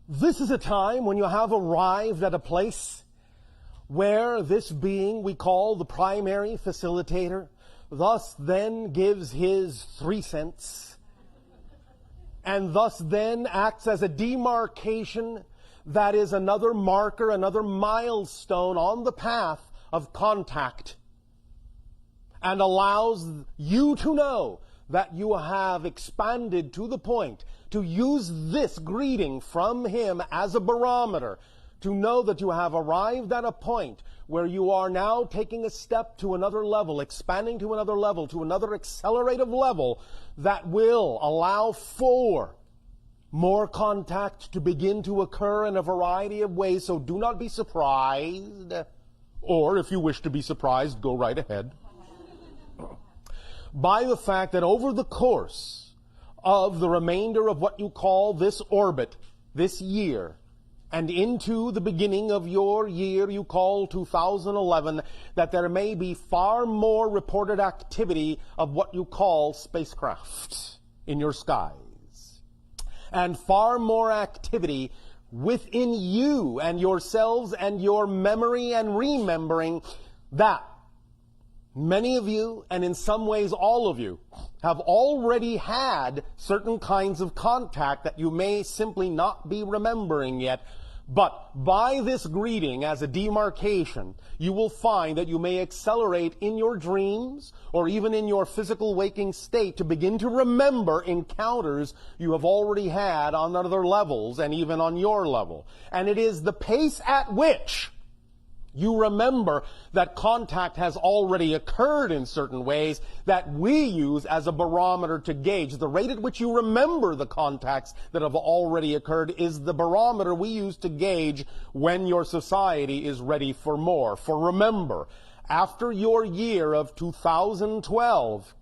This is a time when you have arrived at a place where this being we call the primary facilitator thus then gives his 3 cents and thus then acts as a demarcation that is another marker, another milestone on the path of contact, and allows you to know that you have expanded to the point to use this greeting from him as a barometer, to know that you have arrived at a point where you are now taking a step to another level, expanding to another level, to another accelerative level that will allow for more contact to begin to occur in a variety of ways. So do not be surprised, or if you wish to be surprised, go right ahead, by the fact that over the course of the remainder of what you call this orbit, this year, and into the beginning of your year you call 2011, that there may be far more reported activity of what you call spacecraft in your skies, and far more activity within you and yourselves and your memory and remembering that many of you, and in some ways all of you, have already had certain kinds of contact that you may simply not be remembering yet. But by this greeting as a demarcation, you will find that you may accelerate in your dreams or even in your physical waking state to begin to remember encounters you have already had on other levels and even on your level. And it is the pace at which you remember that contact has already occurred in certain ways that we use as a barometer to gauge. The rate at which you remember the contacts that have already occurred is the barometer we use to gauge when your society is ready for more. For remember, after your year of 2012,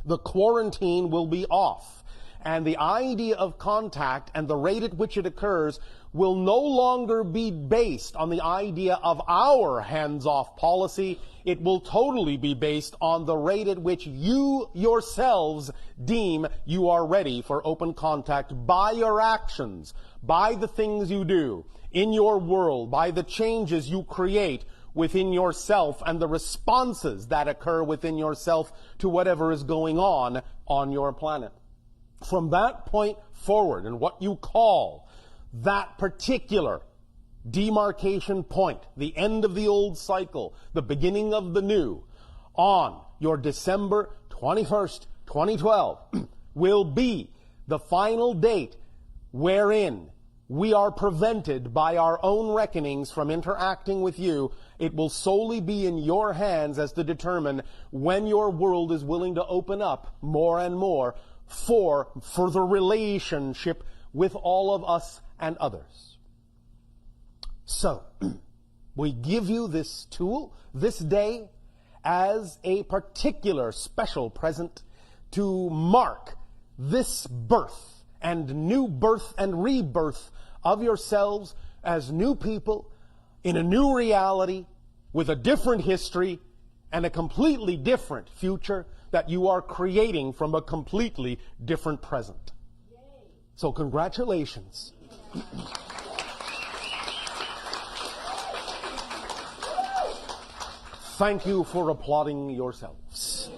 the quarantine will be off. And the idea of contact and the rate at which it occurs will no longer be based on the idea of our hands-off policy. It will totally be based on the rate at which you yourselves deem you are ready for open contact by your actions, by the things you do in your world, by the changes you create within yourself and the responses that occur within yourself to whatever is going on your planet. From that point forward, and what you call that particular demarcation point, the end of the old cycle, the beginning of the new, on your December 21st, 2012, will be the final date wherein we are prevented by our own reckonings from interacting with you. It will solely be in your hands as to determine when your world is willing to open up more and more for further relationship with all of us and others. So, we give you this tool, this day, as a particular special present to mark this birth and new birth and rebirth of yourselves as new people in a new reality with a different history and a completely different future that you are creating from a completely different present. So congratulations. Thank you for applauding yourselves.